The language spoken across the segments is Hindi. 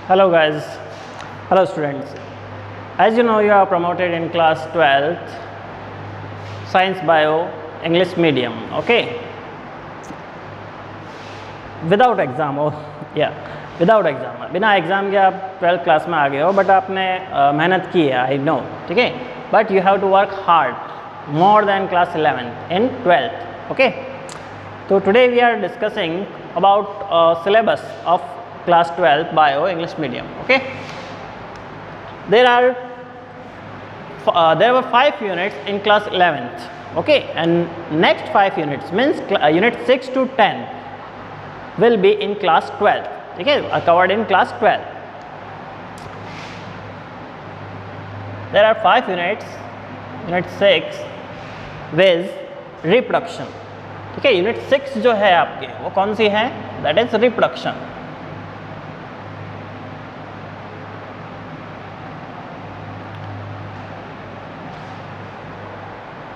Hello guys, hello students. As you know, you are promoted in class 12th Science Bio English medium, okay? Without exam, without exam, बिना एग्ज़ाम के आप 12th क्लास में आ गए हो, बट आपने मेहनत की है, आई नो, ठीक है, but you have to work hard more than class 11th in 12th, okay? So today we are discussing about syllabus of class 12 bio English medium, okay? There were 5 units in class 11th, okay, and next 5 units means unit 6 to 10 will be in class 12, okay, covered in class 12. There are 5 units. Unit 6 with reproduction, ठीक है. यूनिट 6 जो है आपके वो कौन सी है? That is reproduction.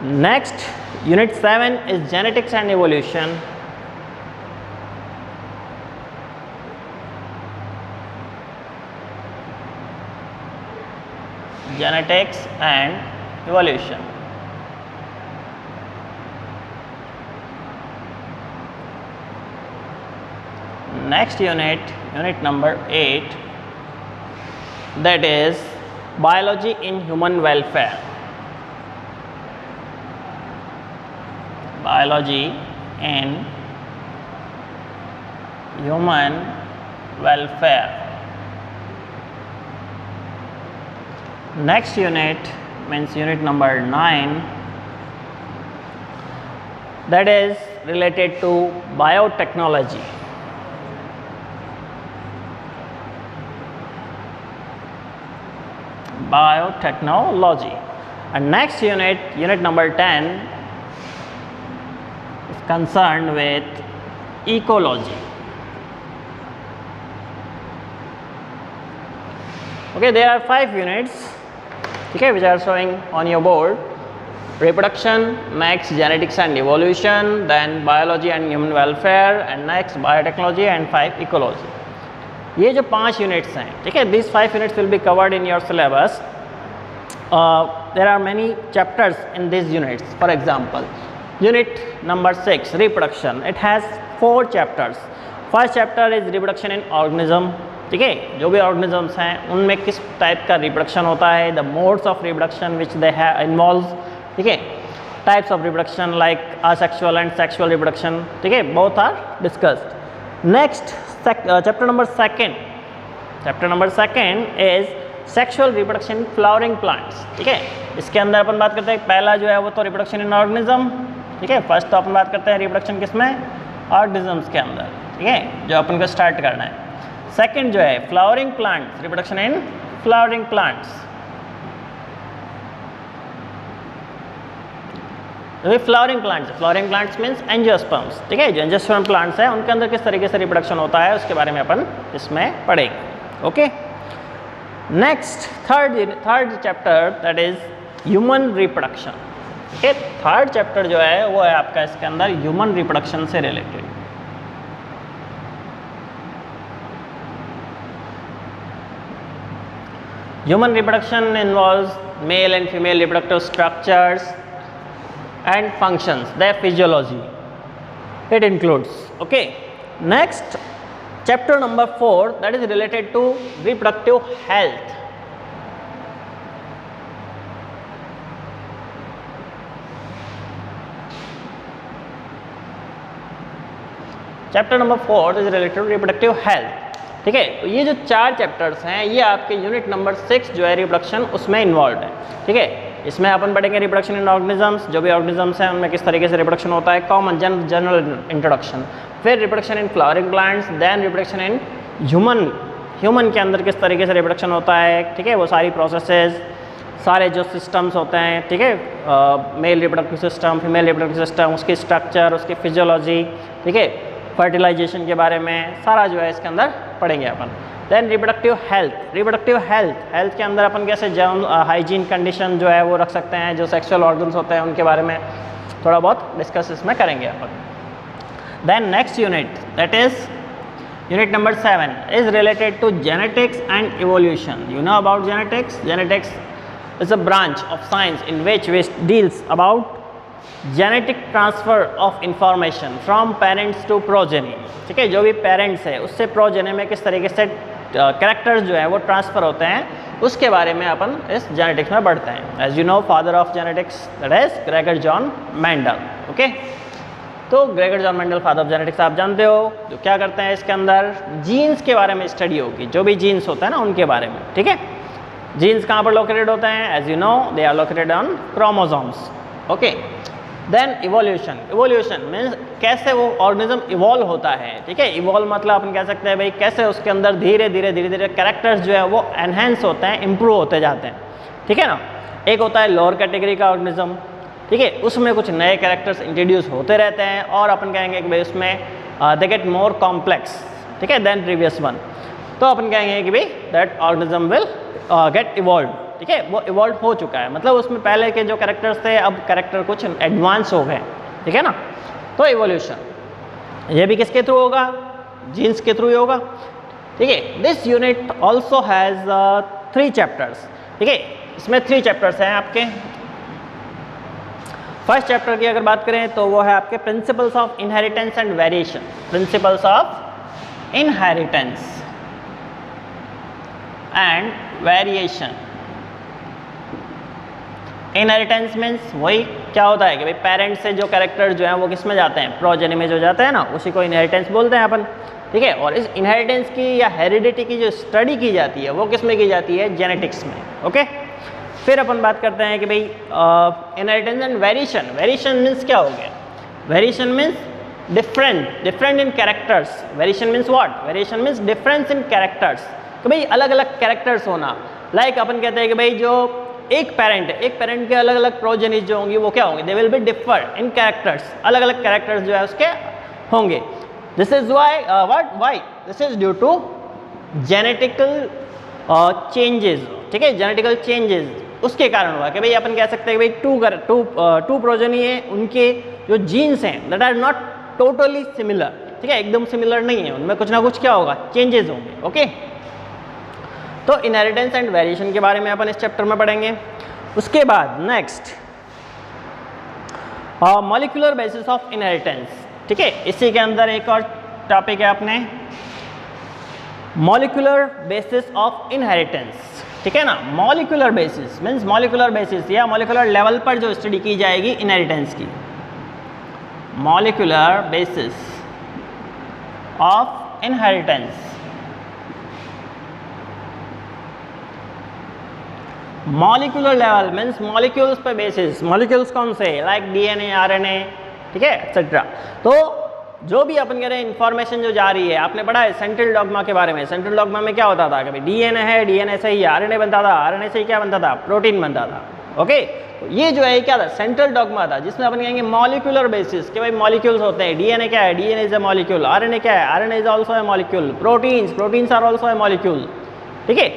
Next unit 7 is genetics and evolution. Genetics and evolution. Next unit number 8, that is biology in human welfare. Biology in human welfare. Next unit means unit number 9, that is related to biotechnology. Biotechnology. And next unit number 10 is concerned with ecology. Okay, there are 5 units, okay, which are showing on your board. Reproduction, next genetics and evolution, then biology and human welfare, and next biotechnology, and 5 ecology. ये जो 5 यूनिट्स हैं, ठीक है, this 5 units will be covered in your syllabus. There are many chapters in this units. For example unit number 6 reproduction, it has 4 chapters. First chapter is reproduction in organism, ठीक है, जो भी ऑर्गेनिजम्स हैं उनमें किस टाइप का रिप्रोडक्शन होता है, the modes of reproduction which they have involves, ठीक है, types of reproduction like asexual and sexual reproduction, ठीक है, both are discussed. Next chapter number 2 is sexual reproduction in flowering plants, ठीक है. इसके अंदर अपन बात करते हैं, पहला जो है वो तो रिप्रोडक्शन इन ऑर्गेनिज्म, ठीक है. फर्स्ट तो अपन बात करते हैं रिप्रोडक्शन किसमें? ऑर्गेनिजम्स के अंदर, ठीक है, जो अपन को स्टार्ट करना है. सेकंड जो है flowering plants, reproduction in flowering plants. Flowering plants means angiosperms, ठीक है, जो एंजियोस्पर्म प्लांट्स हैं उनके अंदर किस तरीके से रिप्रोडक्शन होता है उसके बारे में अपन इसमें पढ़ेंगे, okay. Next third chapter that is human reproduction, ठीक है. थर्ड चैप्टर जो है वो है आपका इसके अंदर ह्यूमन रिप्रोडक्शन से related. Human reproduction involves male and female reproductive structures and functions, their physiology it includes, okay. Next chapter number 4, that is related to reproductive health. chapter number 4 is related to reproductive health, ठीक है. तो ये जो 4 चैप्टर्स हैं ये आपके यूनिट नंबर 6 जो है रिप्रोडक्शन उसमें इन्वॉल्व है, ठीक है. इसमें अपन पढ़ेंगे रिप्रोडक्शन इन ऑर्गेनिजम्स, जो भी ऑर्गेनिजम्स हैं उनमें किस तरीके से रिप्रोडक्शन होता है, कॉमन जनरल इंट्रोडक्शन. फिर reproduction in flowering plants, then reproduction in human के अंदर किस तरीके से रिप्रोडक्शन होता है, ठीक है, वो सारी प्रोसेसेस, सारे जो सिस्टम्स होते हैं, ठीक है, male reproductive system, female reproductive system, उसकी स्ट्रक्चर, उसकी फिजियोलॉजी, ठीक है, फर्टिलाइजेशन के बारे में सारा जो है इसके अंदर पढ़ेंगे अपन. देन रिप्रोडक्टिव हेल्थ के अंदर अपन कैसे हाइजीन कंडीशन जो है वो रख सकते हैं, जो सेक्सुअल ऑर्गन्स होते हैं उनके बारे में थोड़ा बहुत डिस्कस इसमें करेंगे अपन. Then next unit that is Unit number 7 is related to genetics and evolution. You know about genetics? Genetics is a branch of science in which deals about genetic transfer of information from parents to progeny. ठीक है, जो भी पेरेंट्स है उससे प्रोजेनी में किस तरीके से कैरेक्टर्स जो है वो ट्रांसफ़र होते हैं, उसके बारे में अपन इस जेनेटिक्स में पढ़ते हैं. As you know, father of genetics that is Gregor John Mendel. Okay, तो Gregor John Mendel father of genetics आप जानते हो. जो क्या करते हैं इसके अंदर जीन्स के बारे में स्टडी होगी, जो भी जीन्स होता है ना उनके बारे में. ठीक है, जीन्स कहाँ पर लोकेटेड होते हैं? As you know, they are located on chromosomes. Okay, then evolution. Evolution means कैसे वो ऑर्गेनिज्म इवॉल्व होता है. ठीक है, इवॉल्व मतलब अपन कह सकते हैं भाई कैसे उसके अंदर धीरे धीरे कैरेक्टर्स जो है वो एनहेंस होते हैं, इंप्रूव होते जाते हैं. ठीक है ना. एक होता है लोअर कैटेगरी का ऑर्गेनिज्म. ठीक है, उसमें कुछ नए कैरेक्टर्स इंट्रोड्यूस होते रहते हैं और अपन कहेंगे कि भाई उसमें दे गेट मोर कॉम्प्लेक्स. ठीक है, देन प्रीवियस वन. तो अपन कहेंगे कि भाई that organism will get evolve. ठीक है, वो इवॉल्व हो चुका है, मतलब उसमें पहले के जो कैरेक्टर्स थे अब कैरेक्टर कुछ एडवांस हो गए. ठीक है ना. तो इवोल्यूशन ये भी किसके थ्रू होगा? जीन्स के थ्रू ही होगा. ठीक है, this unit also has 3 chapters. ठीक है, इसमें 3 चैप्टर्स हैं आपके. फर्स्ट चैप्टर की अगर बात करें तो वो है आपके principles of inheritance and variation. Principles of inheritance and variation. Inheritance means वही क्या होता है कि भाई पेरेंट्स से जो कैरेक्टर जो है वो किस में जाते हैं? प्रोजेनी में जो जाते हैं ना, उसी को इनहेरिटेंस बोलते हैं अपन. ठीक है, और इस इनहेरिटेंस की या हेरिडिटी की जो स्टडी की जाती है वो किस में की जाती है? जेनेटिक्स में. ओके, फिर अपन बात करते हैं कि भाई inheritance and variation. Variation means क्या हो गया? Variation means different in characters. Variation means what? Variation means difference in characters. तो भाई अलग अलग कैरेक्टर्स होना. लाइक अपन कहते हैं कि भाई जो एक पेरेंट है, एक पेरेंट के अलग अलग प्रोजेनीज जो होंगी वो क्या होंगे? They will be differ in characters. अलग अलग कैरेक्टर्स जो है उसके होंगे. This is why this is due to genetical changes. ठीक है, जेनेटिकल चेंजेस उसके कारण हुआ कि भाई अपन कह सकते हैं कि भाई टू प्रोजेनी है, उनके जो जीन्स हैं that are not totally similar. ठीक है, एकदम सिमिलर नहीं है, उनमें कुछ ना कुछ क्या होगा? चेंजेस होंगे. ओके, तो इनहेरिटेंस एंड वेरिएशन के बारे में अपन इस चैप्टर में पढ़ेंगे. उसके बाद next molecular basis of inheritance. ठीक है, इसी के अंदर एक और टॉपिक है अपने मॉलिक्यूलर बेसिस ऑफ इनहेरिटेंस. ठीक है ना. Molecular basis means molecular basis या मॉलिक्यूलर लेवल पर जो स्टडी की जाएगी इनहेरिटेंस की. Molecular basis of inheritance. Molecular level means molecules पे बेसिस. मॉलिक्यूल्स कौन से? Like DNA, RNA. ठीक है, एक्सेट्रा. तो जो भी अपन कह रहे हैं इंफॉर्मेशन जो जा रही है, आपने पढ़ा है सेंट्रल डॉग्मा के बारे में. सेंट्रल डॉग्मा में क्या होता था कि भाई डीएनए है, डीएनए से ही आरएनए बनता था, आरएनए से ही क्या बनता था? प्रोटीन बनता था. ओके, तो ये जो है क्या था? सेंट्रल डॉग्मा था, जिसमें अपन कहेंगे मॉलिक्यूलर बेसिस के भाई मॉलिक्यूल्स होते हैं. डीएनए क्या है? DNA is a molecule. RNA क्या है? RNA is also a molecule. Proteins are also a molecule. ठीक है,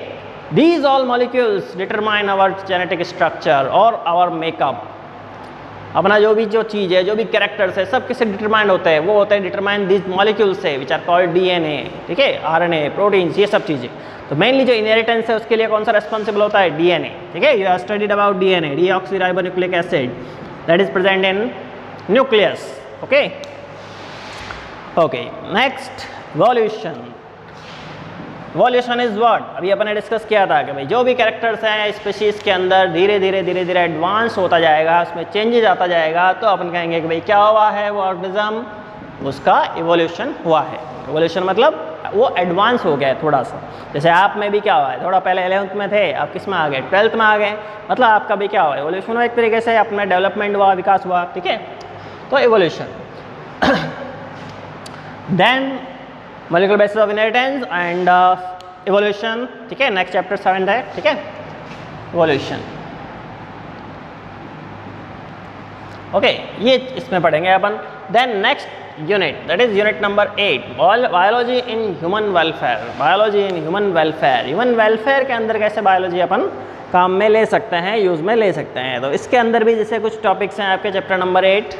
these all molecules determine our genetic structure or our makeup. अपना जो भी जो चीज़ है, जो भी कैरेक्टर्स है, सब किससे डिटरमाइंड होते हैं? वो होते हैं डिटरमाइन दिस मॉलिक्यूल्स से विच आर कॉल्ड डीएनए. ठीक है, आरएनए, प्रोटीन्स, ये सब चीज़ें. तो मेनली जो इनहेरिटेंस है उसके लिए कौन सा रेस्पॉन्सिबल होता है? डीएनए. ठीक है, you have studied about DNA, deoxyribonucleic acid that is present in nucleus. Okay, next evolution. Evolution is what? अभी अपन ने डिस्कस किया था कि भाई जो भी कैरेक्टर्स हैं स्पीशीज़ के अंदर धीरे धीरे एडवांस होता जाएगा, उसमें चेंजेस आता जाएगा, तो अपन कहेंगे कि भाई क्या हुआ है? वो ऑर्गेनिज्म, उसका इवोल्यूशन हुआ है. इवोल्यूशन मतलब वो एडवांस हो गया है थोड़ा सा. जैसे आप में भी क्या हुआ है? थोड़ा पहले 11th में थे, आप किस में आ गए? 12th में आ गए. मतलब आपका भी क्या हुआ? इवोल्यूशन हुआ, एक तरीके से अपना डेवलपमेंट हुआ, विकास हुआ. ठीक है, तो evolution. Then molecular basis of inheritance and evolution. ठीक है, नेक्स्ट चैप्टर 7 है. ठीक है, इवोल्यूशन. ओके, ये इसमें पढ़ेंगे अपन. Then next unit that is unit number 8, biology in human welfare. Biology in human welfare. Human welfare के अंदर कैसे बायोलॉजी अपन काम में ले सकते हैं, यूज़ में ले सकते हैं. तो इसके अंदर भी जैसे कुछ टॉपिक्स हैं आपके chapter number 8,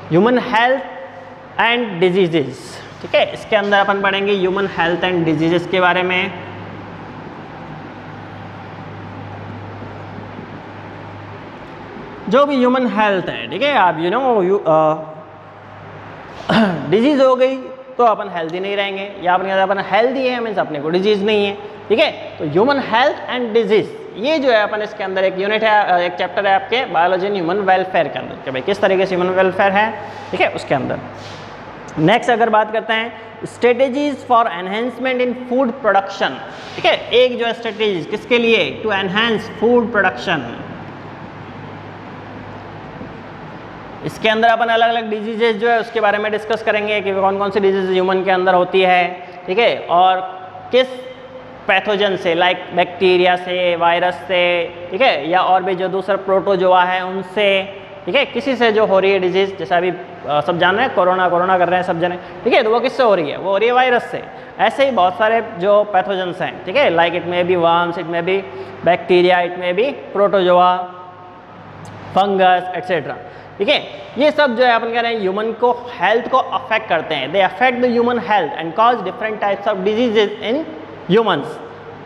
human health and diseases. ठीक है। इसके अंदर अपन पढ़ेंगे ह्यूमन हेल्थ एंड डिजीजेस के बारे में, जो भी ह्यूमन हेल्थ है, ठीक है। आप डिजीज हो गई तो अपन हेल्दी नहीं रहेंगे, या अपन हेल्दी है मीन्स अपने को डिजीज नहीं है, ठीक है। तो ह्यूमन हेल्थ एंड डिजीज ये जो है अपन इसके अंदर एक यूनिट है, एक चैप्टर है आपके बायोलॉजी एंड ह्यूमन वेलफेयर के अंदर, कि भाई किस तरीके से ह्यूमन वेलफेयर है, ठीक है, उसके अंदर। नेक्स्ट अगर बात करते हैं strategies for enhancement in food production, ठीक है। एक जो है स्ट्रेटेजीज किसके लिए, टू एनहेंस फूड प्रोडक्शन। इसके अंदर अपन अलग अलग डिजीजेज जो है उसके बारे में डिस्कस करेंगे कि कौन कौन सी डिजीज ह्यूमन के अंदर होती है, ठीक है, और किस पैथोजन से, लाइक बैक्टीरिया से, वायरस से, ठीक है, या और भी जो दूसरा प्रोटोजोआ है उनसे, ठीक है, किसी से जो हो रही है डिजीज, जैसे अभी सब जान रहे हैं कोरोना कर रहे हैं सब जने, ठीक है, तो वो किससे हो रही है, वो हो रही है वायरस से। ऐसे ही बहुत सारे जो पैथोजन्स हैं, ठीक है, like it may be worms, it may be bacteria, it may be protozoa, fungus etcetera, ठीक है। ये सब जो है अपन कह रहे हैं ह्यूमन को हेल्थ को अफेक्ट करते हैं, they affect the human health and cause different types of diseases in humans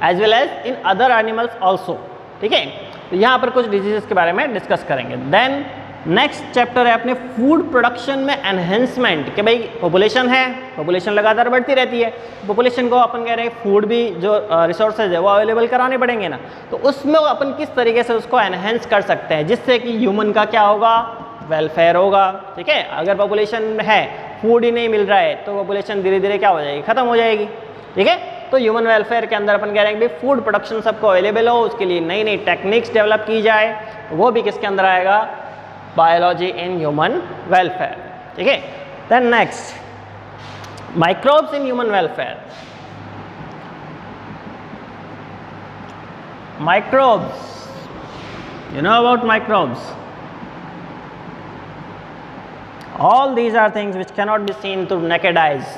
as well as in other animals also, ठीक है। तो यहाँ पर कुछ डिजीजेस के बारे में डिस्कस करेंगे। देन नेक्स्ट चैप्टर है अपने फूड प्रोडक्शन में एनहेंसमेंट, कि भाई पॉपुलेशन है, पॉपुलेशन लगातार बढ़ती रहती है, पॉपुलेशन को अपन कह रहे हैं फूड भी जो रिसोर्सेज है वो अवेलेबल कराने पड़ेंगे ना, तो उसमें अपन किस तरीके से उसको एनहेंस कर सकते हैं जिससे कि ह्यूमन का क्या होगा, वेलफेयर होगा, ठीक है। अगर पॉपुलेशन है, फूड ही नहीं मिल रहा है, तो पॉपुलेशन धीरे धीरे क्या हो जाएगी, खत्म हो जाएगी, ठीक है। तो ह्यूमन वेलफेयर के अंदर अपन कह रहे हैं कि फूड प्रोडक्शन सबको अवेलेबल हो, उसके लिए नई नई टेक्निक्स डेवलप की जाए, वो भी किसके अंदर आएगा, बायोलॉजी इन ह्यूमन वेलफेयर, ठीक है। Then next microbes in human welfare. Microbes, you know about microbes, all these are things which cannot be seen through naked eyes,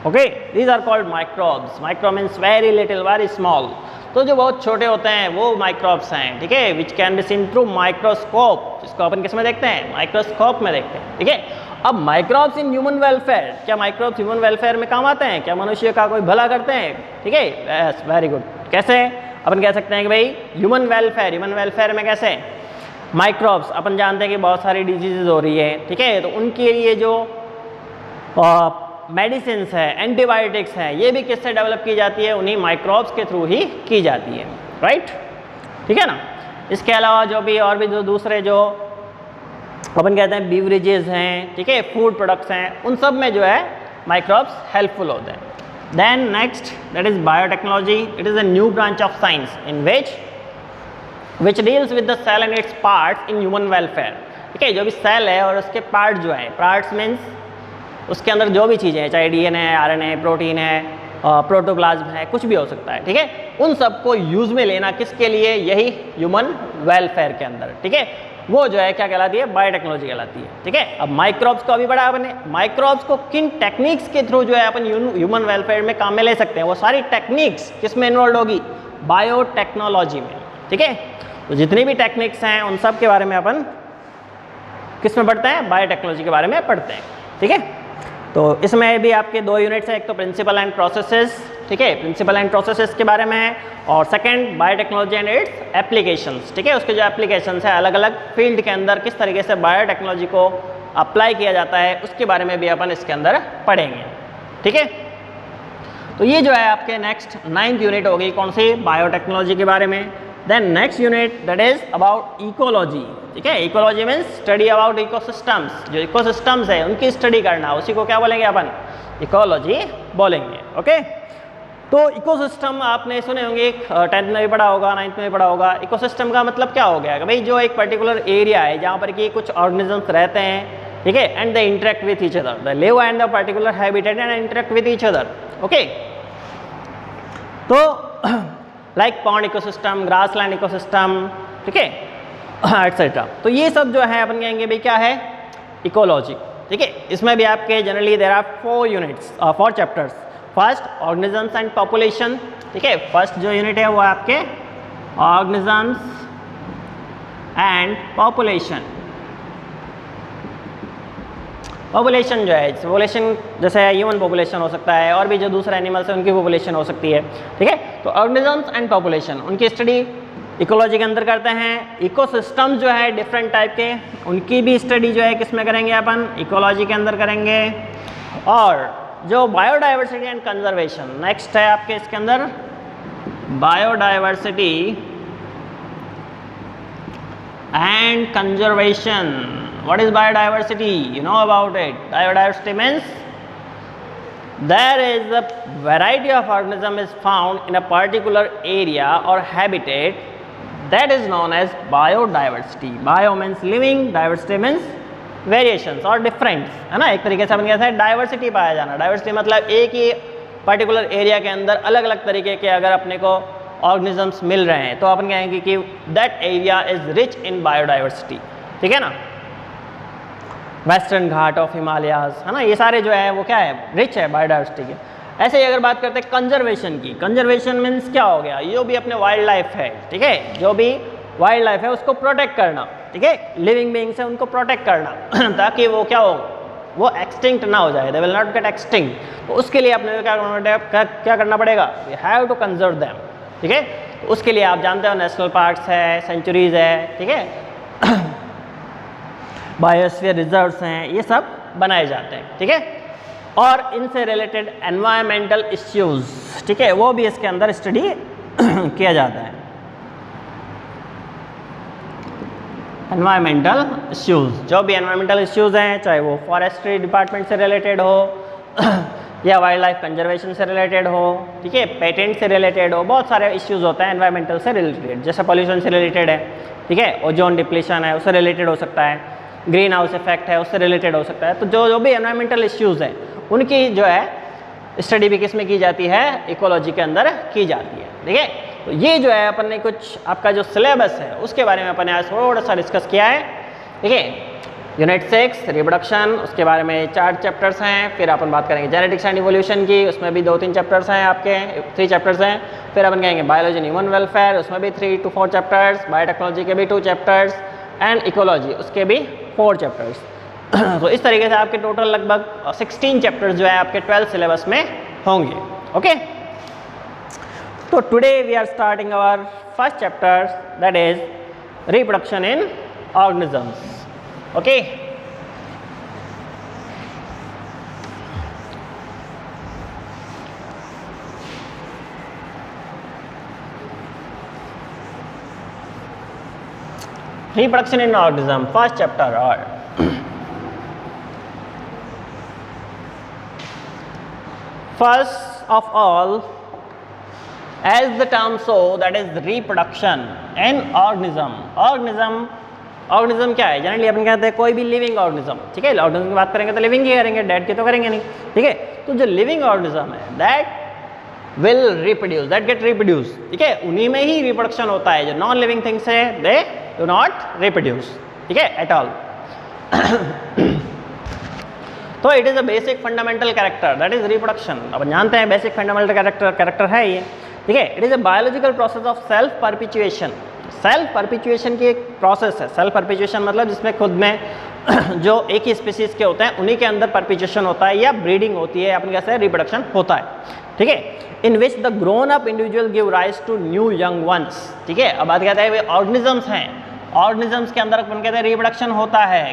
okay, these are called microbes. Micro means very little, very small, तो जो बहुत छोटे होते हैं वो माइक्रोब्स हैं, ठीक है, which can be seen through microscope, जिसको अपन किस में देखते हैं, माइक्रोस्कोप में देखते हैं, ठीक है। अब माइक्रोब्स इन ह्यूमन वेलफेयर, क्या माइक्रोब्स ह्यूमन वेलफेयर में काम आते हैं, क्या मनुष्य का कोई भला करते हैं, ठीक है, यस, वेरी गुड। कैसे अपन कह सकते हैं कि भाई ह्यूमन वेलफेयर में कैसे माइक्रोब्स, अपन जानते हैं कि बहुत सारी डिजीजेज हो रही है, ठीक है, तो उनके लिए जो मेडिसिन्स है, एंटीबायोटिक्स हैं, ये भी किससे डेवलप की जाती है, उन्हीं माइक्रोब्स के थ्रू ही की जाती है, राइट, ठीक है ना। इसके अलावा जो भी और भी जो दूसरे जो अपन कहते हैं बीवरेजेस हैं, ठीक है, फूड प्रोडक्ट्स हैं, उन सब में जो है माइक्रोब्स हेल्पफुल होते हैं। Then next that is biotechnology, it is a new branch of science in which deals with the cell and its parts in human welfare, ठीक है। जो भी सेल है और उसके पार्ट जो है, पार्ट्स मीन्स उसके अंदर जो भी चीज़ें हैं, चाहे डीएनए, आरएनए, प्रोटीन है, प्रोटोप्लाज्म है, कुछ भी हो सकता है, ठीक है, उन सबको यूज़ में लेना किसके लिए, यही ह्यूमन वेलफेयर के अंदर, ठीक है, वो जो है क्या कहलाती है, बायोटेक्नोलॉजी कहलाती है, ठीक है। अब माइक्रोब्स को अभी बढ़ा अपने, माइक्रोब्स को किन टेक्निक्स के थ्रू जो है अपन ह्यूमन वेलफेयर में काम में ले सकते हैं, वो सारी टेक्निक्स किस में इन्वॉल्व होगी, बायोटेक्नोलॉजी में, ठीक है। तो जितनी भी टेक्निक्स हैं उन सब के बारे में अपन किस में पढ़ते हैं, बायोटेक्नोलॉजी के बारे में पढ़ते हैं, ठीक है। तो इसमें भी आपके दो यूनिट्स हैं, एक तो प्रिंसिपल एंड प्रोसेसेस, ठीक है, प्रिंसिपल एंड प्रोसेसेस के बारे में है, और second biotechnology and it's applications, ठीक है, उसके जो एप्लीकेशंस है अलग अलग फील्ड के अंदर किस तरीके से बायोटेक्नोलॉजी को अप्लाई किया जाता है, उसके बारे में भी अपन इसके अंदर पढ़ेंगे, ठीक है। तो ये जो है आपके नेक्स्ट 9th यूनिट होगी, कौन सी, बायोटेक्नोलॉजी के बारे में। Then next unit that is about ecology, ठीक है, ecology means study about ecosystems, जो इकोसिस्टम्स है उनकी स्टडी करना, उसी को क्या बोलेंगे अपन, इकोलॉजी बोलेंगे, ओके। तो इकोसिस्टम आपने सुने होंगे, 10th में भी पढ़ा होगा, 9th में भी पढ़ा होगा। इकोसिस्टम का मतलब क्या हो गया कि भाई जो एक पर्टिकुलर एरिया है जहाँ पर कि कुछ ऑर्गेनिजम्स रहते हैं, ठीक है, and they interact with each other, they live and the particular habitat and interact with each other, okay. तो like pond ecosystem, grassland ecosystem, ठीक है, एटसेट्रा। तो ये सब जो है अपन कहेंगे भाई क्या है, इकोलॉजी, ठीक है। इसमें भी आपके generally there are 4 units, 4 chapters. First organisms and population, ठीक है, फर्स्ट जो यूनिट है वो आपके ऑर्गेनिजम्स एंड पॉपुलेशन। पॉपुलेशन जो है, पॉपुलेशन जैसे ह्यूमन पॉपुलेशन हो सकता है, और भी जो दूसरे एनिमल्स हैं उनकी पॉपुलेशन हो सकती है, ठीक है। तो ऑर्गेनिजम्स एंड पॉपुलेशन उनकी स्टडी इकोलॉजी के अंदर करते हैं। इकोसिस्टम जो है डिफरेंट टाइप के, उनकी भी स्टडी जो है किस में करेंगे अपन, इकोलॉजी के अंदर करेंगे। और जो बायोडाइवर्सिटी एंड कंजर्वेशन नेक्स्ट है आपके इसके अंदर, biodiversity and conservation. What is biodiversity, you know about it. Biodiversity means there is a variety of organism is found in a particular area or habitat, that is known as biodiversity. Bio means living, diversity means variations or difference, है ना। एक तरीके से अपन कहते हैं डाइवर्सिटी पाया जाना। डाइवर्सिटी मतलब एक ही पर्टिकुलर एरिया के अंदर अलग अलग तरीके के अगर अपने को ऑर्गेनिजम्स मिल रहे हैं तो अपन कहेंगे कि that area is rich in biodiversity, ठीक है ना। वेस्टर्न घाट ऑफ हिमालयाज, है ना, ये सारे जो है वो क्या है, रिच है बायोडाइवर्सिटी के। ऐसे ही अगर बात करते हैं कंजर्वेशन की, कंजर्वेशन मीन्स क्या हो गया, जो भी अपने वाइल्ड लाइफ है, ठीक है, जो भी वाइल्ड लाइफ है उसको प्रोटेक्ट करना, ठीक है, लिविंग बीइंग्स है उनको प्रोटेक्ट करना ताकि वो क्या हो, वो एक्सटिंक्ट ना हो जाए, they will not get extinct. तो उसके लिए अपने क्या करना पड़ेगा, we have to conserve them, ठीक है। तो उसके लिए आप जानते हो नेशनल पार्क्स है, सेंचुरीज है, ठीक है, बायोस्फीयर रिजर्व्स हैं, ये सब बनाए जाते हैं, ठीक है। और इनसे रिलेटेड एनवायरमेंटल इश्यूज, ठीक है, वो भी इसके अंदर स्टडी किया जाता है। एनवायरमेंटल इश्यूज, जो भी एनवायरमेंटल इश्यूज हैं, चाहे वो फॉरेस्ट्री डिपार्टमेंट से रिलेटेड हो या वाइल्ड लाइफ कंजर्वेशन से रिलेटेड हो, ठीक है, पेटेंट से रिलेटेड हो, बहुत सारे इश्यूज होते हैं एनवायरमेंटल से रिलेटेड। जैसे पॉल्यूशन से रिलेटेड है, ठीक है, ओजोन डिप्लीशन है उससे रिलेटेड हो सकता है, ग्रीन हाउस इफेक्ट है उससे रिलेटेड हो सकता है। तो जो भी एनवायरमेंटल इश्यूज हैं उनकी जो है स्टडी भी किस में की जाती है, इकोलॉजी के अंदर की जाती है, ठीक है। तो ये जो है अपन ने कुछ आपका जो सिलेबस है उसके बारे में अपन ने आज थोड़ा सा डिस्कस किया है, ठीक है। यूनिट 6 रिप्रोडक्शन, उसके बारे में 4 चैप्टर्स हैं। फिर अपन बात करेंगे जेनेटिक्स एंड इवोल्यूशन की, उसमें भी 2-3 चैप्टर्स हैं आपके, 3 चैप्टर्स हैं। फिर अपन कहेंगे बायोलॉजी एंड ह्यूमन वेलफेयर, उसमें भी 3 to 4 चैप्टर्स, बायोटेक्नोलॉजी के भी 2 चैप्टर्स एंड इकोलॉजी उसके भी 4 चैप्टर्स। तो इस तरीके से आपके टोटल लगभग 16 चैप्टर्स जो है आपके 12th सिलेबस में होंगे, ओके। तो today we are starting our first chapter, that is reproduction in organisms, okay. Reproduction in organism, first chapter. Or first of all, as the term so, that is reproduction in organism. organism क्या है, जनरली अपन कहते हैं कोई भी लिविंग ऑर्गेनिज्म, ठीक है। ऑर्गेनिज्म की बात करेंगे तो लिविंग ही करेंगे, डेड की तो करेंगे नहीं, ठीक है। तो जो लिविंग ऑर्गेनिज्म है that will reproduce, that get reproduce, ठीक है, उन्हीं में ही रिप्रोडक्शन होता है। जो नॉन लिविंग थिंग्स है दे डू नॉट रिप्रोड्यूस, ठीक है, एट ऑल। तो it is a basic fundamental character, that is reproduction. अपन जानते हैं बेसिक फंडामेंटल कैरेक्टर है ये, ठीक है। It is a biological process of self perpetuation. Self perpetuation की एक प्रोसेस है। सेल्फ परपिचुएशन मतलब जिसमें खुद में जो एक ही स्पीसीज के होते हैं उन्हीं के अंदर परपिचुएशन होता है या ब्रीडिंग होती है, अपन कहते हैं रिप्रोडक्शन होता है, ठीक है। In which the grown up individual give rise to new young ones, ठीक है। अब बात कहते हैं ऑर्गेनिजम्स हैं, ऑर्गेनिजम्स के अंदर अपन कहते हैं रिप्रोडक्शन होता है।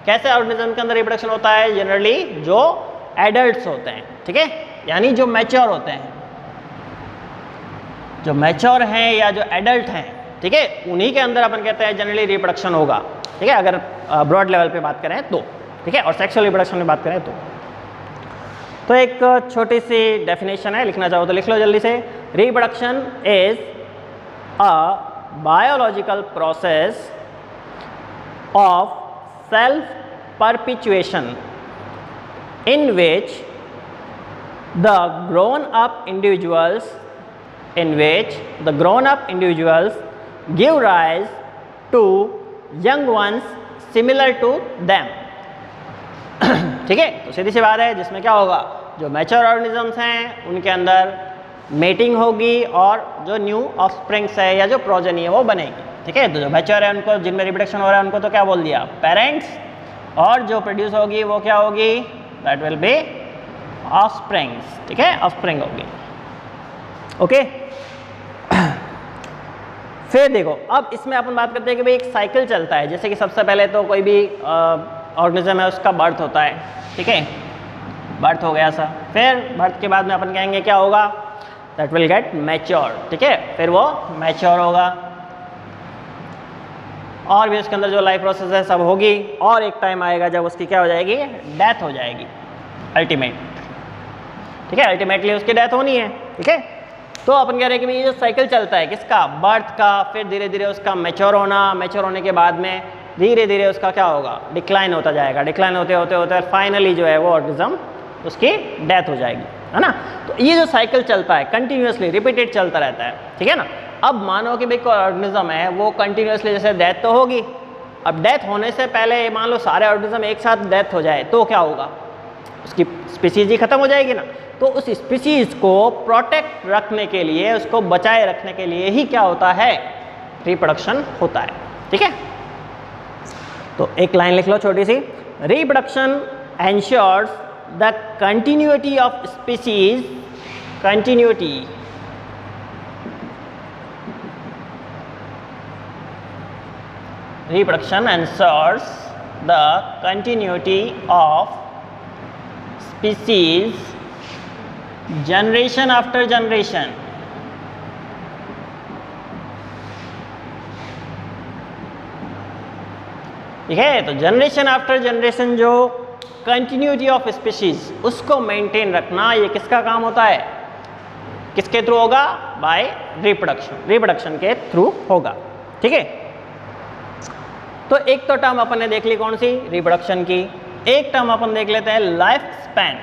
कैसे ऑर्गेनिज्म के अंदर रिप्रोडक्शन होता है, जनरली जो एडल्ट्स होते हैं, ठीक है, यानी जो मैच्योर होते हैं, जो मैच्योर हैं या जो एडल्ट हैं, ठीक है, उन्हीं के अंदर अपन कहते हैं जनरली रिप्रोडक्शन होगा, ठीक है, अगर ब्रॉड लेवल पे बात करें तो, ठीक है। और सेक्सुअल रिप्रोडक्शन में बात करें तो एक छोटी सी डेफिनेशन है, लिखना चाहो तो लिख लो जल्दी से। Reproduction is a biological process of self perpetuation in which the grown up individuals give rise to young ones similar to them ठीक है। तो सीधी सी बात है, जिसमें क्या होगा, जो मैच्योर ऑर्गेनिजम्स हैं उनके अंदर मेटिंग होगी और जो न्यू ऑफस्प्रिंग्स है या जो प्रोजेनी है वो बनेगी, ठीक है। तो जो मैच्योर है उनको, जिनमें रिप्रोडक्शन हो रहा है उनको तो क्या बोल दिया, पेरेंट्स, और जो प्रोड्यूस होगी वो क्या होगी, दैट विल बी ऑफस्प्रिंग्स, ठीक है, ऑफस्प्रिंग होगी। ओके फिर देखो, अब इसमें अपन बात करते हैं कि भाई एक साइकिल चलता है, जैसे कि सबसे पहले तो कोई भी ऑर्गेनिज्म है उसका बर्थ होता है, ठीक है, बर्थ हो गया सा, फिर बर्थ के बाद में अपन कहेंगे क्या होगा, दैट विल गेट मैच्योर, ठीक है, फिर वो मैच्योर होगा और भी उसके अंदर जो लाइफ प्रोसेस है सब होगी, और एक टाइम आएगा जब उसकी क्या हो जाएगी, डेथ हो जाएगी अल्टीमेट, ठीक है, अल्टीमेटली उसकी डेथ होनी है, ठीक है। तो अपन कह रहे हैं कि भाई ये जो साइकिल चलता है किसका, बर्थ का, फिर धीरे धीरे उसका मैच्योर होना, मैच्योर होने के बाद में धीरे धीरे उसका क्या होगा, डिक्लाइन होता जाएगा, डिक्लाइन होते होते होते फाइनली जो है वो ऑर्गेनिज्म उसकी डेथ हो जाएगी, है ना। तो ये जो साइकिल चलता है कंटिन्यूसली रिपीटेड चलता रहता है, ठीक है ना। अब मानो कि भाई कोई ऑर्गेनिज्म है वो कंटिन्यूसली जैसे डेथ तो होगी, अब डेथ होने से पहले मान लो सारे ऑर्गेनिज्म एक साथ डेथ हो जाए तो क्या होगा, उसकी स्पीसीज ही खत्म हो जाएगी ना। तो उस स्पीसीज को प्रोटेक्ट रखने के लिए, उसको बचाए रखने के लिए ही क्या होता है, रिप्रोडक्शन होता है, ठीक है। तो एक लाइन लिख लो छोटी सी, reproduction ensures the continuity of species, continuity reproduction ensures the continuity of species generation after generation, ठीक है। तो जनरेशन आफ्टर जनरेशन जो कंटिन्यूटी ऑफ स्पीशीज उसको मेंटेन रखना, ये किसका काम होता है, किसके थ्रू होगा, बाय रिप्रोडक्शन, रिप्रोडक्शन के थ्रू होगा, ठीक है। तो एक तो टर्म अपन ने देख ली कौन सी, रिप्रोडक्शन की, एक टर्म अपन देख लेते हैं लाइफ स्पैन।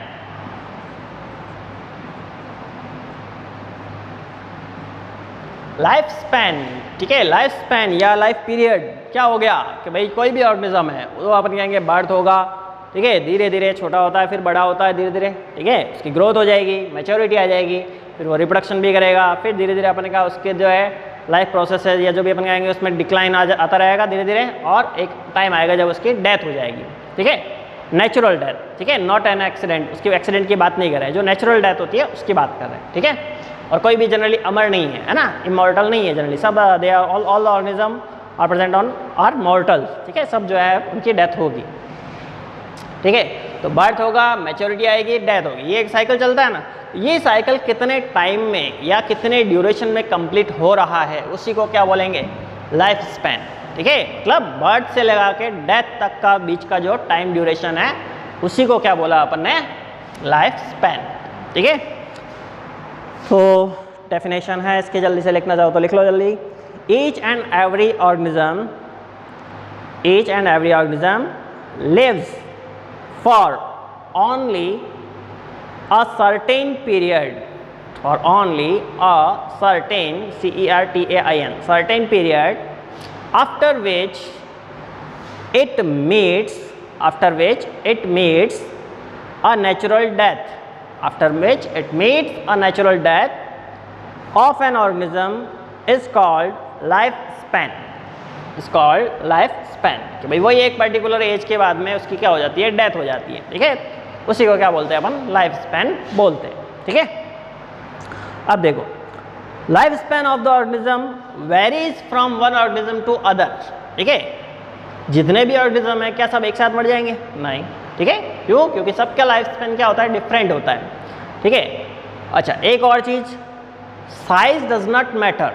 लाइफ स्पैन, ठीक है, लाइफ स्पैन या लाइफ पीरियड क्या हो गया कि भाई कोई भी ऑर्गेनिज्म है वो अपन कहेंगे बर्थ होगा, ठीक है, धीरे धीरे छोटा होता है फिर बड़ा होता है धीरे धीरे, ठीक है, उसकी ग्रोथ हो जाएगी, मैच्योरिटी आ जाएगी, फिर वो रिप्रोडक्शन भी करेगा, फिर धीरे धीरे अपन कहा उसके जो है लाइफ प्रोसेस है या जो भी अपन कहेंगे उसमें डिक्लाइन आता रहेगा धीरे धीरे, और एक टाइम आएगा जब उसकी डेथ हो जाएगी, ठीक है, नेचुरल डेथ, ठीक है, नॉट एन एक्सीडेंट, उसकी एक्सीडेंट की बात नहीं कर रहे हैं, जो नेचुरल डेथ होती है उसकी बात कर रहे हैं, ठीक है। और कोई भी जनरली अमर नहीं है ना, इमॉर्टल नहीं है जनरली, सब they are all organism are present on are mortal, ठीक है, सब जो है उनकी डेथ होगी, ठीक है। तो बर्थ होगा, मैच्योरिटी आएगी, डेथ होगी, ये एक साइकिल चलता है ना। ये साइकिल कितने टाइम में या कितने ड्यूरेशन में कंप्लीट हो रहा है उसी को क्या बोलेंगे, लाइफ स्पैन, ठीक है। मतलब बर्थ से लगा के डेथ तक का बीच का जो टाइम ड्यूरेशन है उसी को क्या बोला अपन ने, लाइफ स्पैन, ठीक है। तो डेफिनेशन है इसके, जल्दी से लिखना चाहो तो लिख लो जल्दी। Each and every organism lives for only a certain period, or only a certain certain period, after which it meets a natural death, of an organism is called lifespan, कि भाई वही एक पर्टिकुलर एज के बाद में उसकी क्या हो जाती है, डेथ हो जाती है, ठीक है, उसी को क्या बोलते हैं अपन, लाइफ स्पैन बोलते हैं, ठीक है। अब देखो, life span of the organism varies from one organism to other, ठीक है। जितने भी ऑर्गेनिज्म है क्या सब एक साथ मर जाएंगे, नहीं, ठीक है, क्यों, क्योंकि सबका लाइफ स्पैन क्या होता है, डिफरेंट होता है, ठीक है। अच्छा, एक और चीज, साइज डज नॉट मैटर,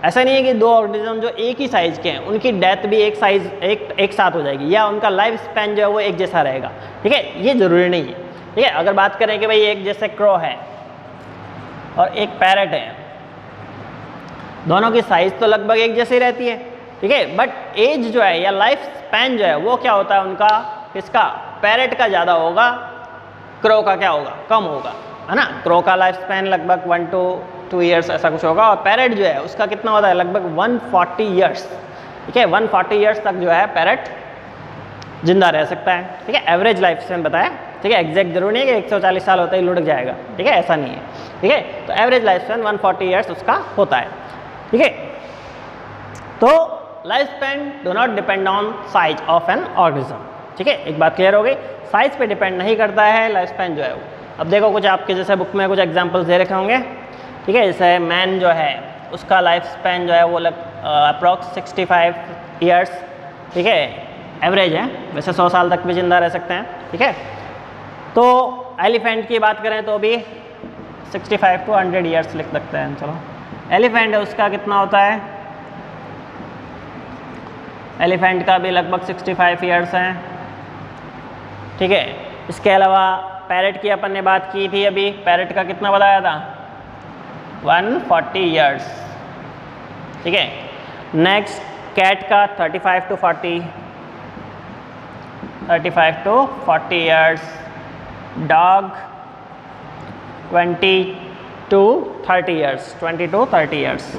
ऐसा नहीं है कि दो ऑर्गेनिज्म जो एक ही साइज के हैं उनकी डेथ भी एक साइज एक साथ हो जाएगी या उनका लाइफ स्पैन जो है वो एक जैसा रहेगा, ठीक है, ये जरूरी नहीं है, ठीक है। अगर बात करें कि भाई एक जैसे क्रो है और एक पैरट है, दोनों की साइज तो लगभग एक जैसी रहती है, ठीक है, बट एज जो है या लाइफ स्पैन जो है वो क्या होता है उनका, किसका, पैरट का ज़्यादा होगा, क्रो का क्या होगा, कम होगा, है ना। क्रो का लाइफ स्पैन लगभग 1 to 2 years ऐसा कुछ होगा, और पैरट जो है उसका कितना होता है, लगभग 140 years, ठीक है, 140 years तक जो है पैरट जिंदा रह सकता है, ठीक है, एवरेज लाइफ स्पैन बताया, ठीक है, एग्जैक्ट जरूरी नहीं है कि 140 साल होता ही लुढ़क जाएगा, ठीक है, ऐसा नहीं है, ठीक है। तो एवरेज लाइफ स्पैन 140 years उसका होता है, ठीक है। तो life span do not depend on size of an organism, ठीक है, एक बात क्लियर हो गई, साइज पे डिपेंड नहीं करता है लाइफ स्पैन जो है वो, अब देखो कुछ आपके जैसे बुक में कुछ एग्जांपल्स दे रखे होंगे, ठीक है। जैसे मैन जो है उसका लाइफ स्पैन जो है वो अप्रॉक्स 65 ईयर्स, ठीक है, एवरेज है। वैसे 100 साल तक भी जिंदा रह सकते हैं, ठीक है। तो एलिफेंट की बात करें तो भी 65 to 100 ईयर्स लिख सकते हैं। चलो एलिफेंट है उसका कितना होता है, एलिफेंट का भी लगभग 65 ईयर्स हैं, ठीक है। इसके अलावा पैरेट की अपन ने बात की थी अभी, पैरेट का कितना बताया था, 140 ईयर्स, ठीक है। नेक्स्ट कैट का 35 to 40 years, dog 20 to 30 years,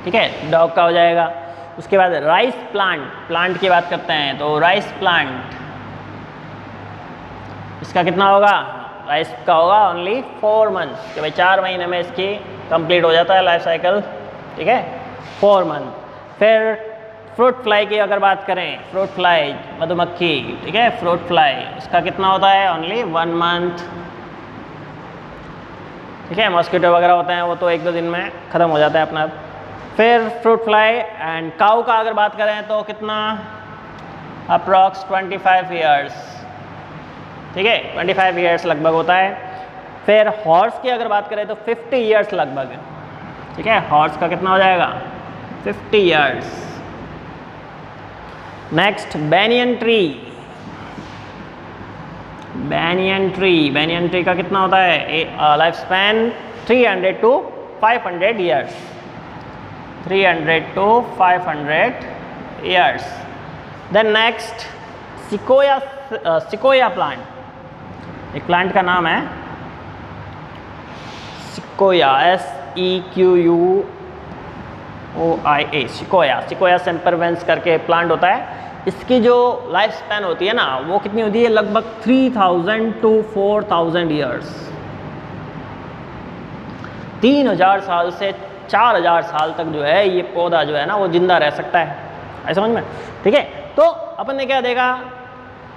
ठीक है, डॉग का हो जाएगा। उसके बाद राइस प्लांट की बात करते हैं तो राइस प्लांट इसका कितना होगा, राइस का होगा ओनली 4 मंथ्स, कि भाई 4 महीने में इसकी कंप्लीट हो जाता है लाइफ साइकिल, ठीक है, 4 मंथ। फिर फ्रूट फ्लाई की अगर बात करें, फ्रूट फ्लाई मधुमक्खी, ठीक है, फ्रूट फ्लाई इसका कितना होता है, ओनली 1 मंथ, ठीक है। मॉस्किटो वगैरह होते हैं वो तो 1-2 दिन में ख़त्म हो जाता है अपना। फिर फ्रूट फ्लाई एंड काऊ का अगर बात करें तो कितना, अप्रॉक्स 25 ईयर्स, ठीक है, 25 ईयर्स लगभग होता है। फिर हॉर्स की अगर बात करें तो 50 ईयर्स लगभग, ठीक है, हॉर्स का कितना हो जाएगा, 50 ईयर्स। नेक्स्ट बैनियन ट्री का कितना होता है, life span 300 to 500 years, 300 to 500 years. Then next sequoia plant, एक प्लांट का नाम है सिकोया, SEQUOIA, सिकोया सेम्परवेंस करके प्लांट होता है। इसकी जो लाइफ स्पैन होती है ना वो कितनी होती है, लगभग 3000 to 4000 ईयर्स, 3000 साल से 4000 साल तक जो है ये पौधा जो है ना वो जिंदा रह सकता है, ऐसा समझ में, ठीक है। तो अपन ने क्या देखा,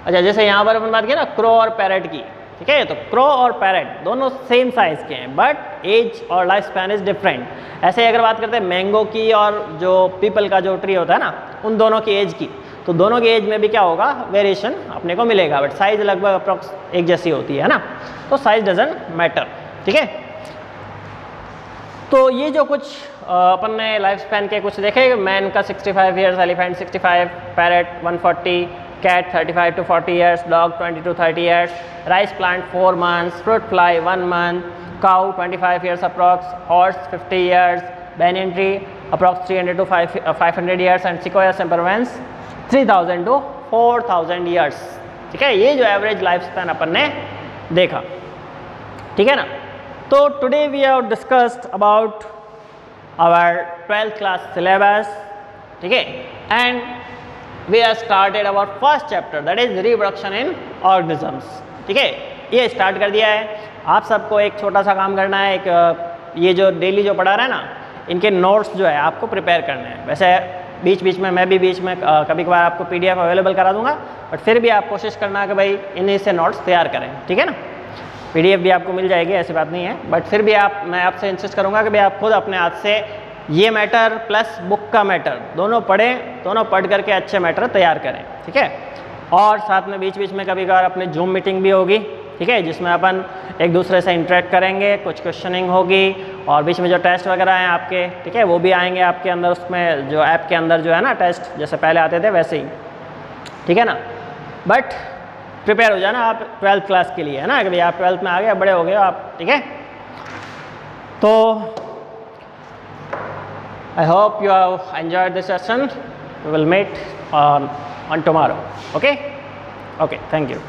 अच्छा जैसे यहाँ पर अपन बात की ना क्रो और पैरेट की, ठीक है, तो क्रो और पैरेट दोनों सेम साइज़ के हैं बट एज और लाइफ स्पैन इज़ डिफरेंट। ऐसे अगर बात करते हैं मैंगो की और जो पीपल का जो ट्री होता है ना उन दोनों की एज की, तो दोनों की एज में भी क्या होगा, वेरिएशन अपने को मिलेगा, बट साइज़ लगभग अप्रॉक्स एक जैसी होती है ना, तो साइज़ डजंट मैटर, ठीक है। तो ये जो कुछ अपन ने लाइफ स्पैन के कुछ देखे, मैन का 65 years, elephant 65, parrot 140, cat 35 to 40 years, dog 20 to 30 years, rice plant 4 months, fruit fly 1 month, cow 25 years approx, horse 50 years, banyan tree approx 300 to 500 years and sequoia sempervirens 3000 to 4000 years, ठीक है। ये जो एवरेज लाइफ स्पैन अपन ने देखा, ठीक है ना। तो today we have discussed about our 12th class syllabus, ठीक है, and we have started our first chapter that is reproduction in organisms, ठीक है। ये स्टार्ट कर दिया है। आप सबको एक छोटा सा काम करना है, एक ये जो डेली जो पढ़ा रहा है ना इनके नोट्स जो है आपको प्रिपेयर करने हैं। वैसे बीच बीच में मैं भी बीच में कभी कभार आपको PDF अवेलेबल करा दूंगा, बट फिर भी आप कोशिश करना कि भाई इन्हीं से नोट्स तैयार करें, ठीक है ना। PDF भी आपको मिल जाएगी, ऐसी बात नहीं है, बट फिर भी मैं आपसे इंसिस्ट करूंगा कि भाई आप खुद अपने हाथ से ये मैटर प्लस बुक का मैटर दोनों पढ़ें, दोनों पढ़ करके अच्छे मैटर तैयार करें, ठीक है। और साथ में बीच बीच में कभी कभार अपनी जूम मीटिंग भी होगी, ठीक है, जिसमें अपन एक दूसरे से इंटरेक्ट करेंगे, कुछ क्वेश्चनिंग होगी और बीच में जो टेस्ट वगैरह हैं आपके, ठीक है, वो भी आएंगे आपके अंदर, उसमें जो ऐप के अंदर जो है ना टेस्ट जैसे पहले आते थे वैसे ही, ठीक है ना। बट प्रिपेयर हो जाना आप 12th क्लास के लिए, है ना, कि भाई आप 12th में आ गए, बड़े हो गए आप, ठीक है। तो I hope you have enjoyed this session. We will meet on tomorrow. Okay? Okay, thank you.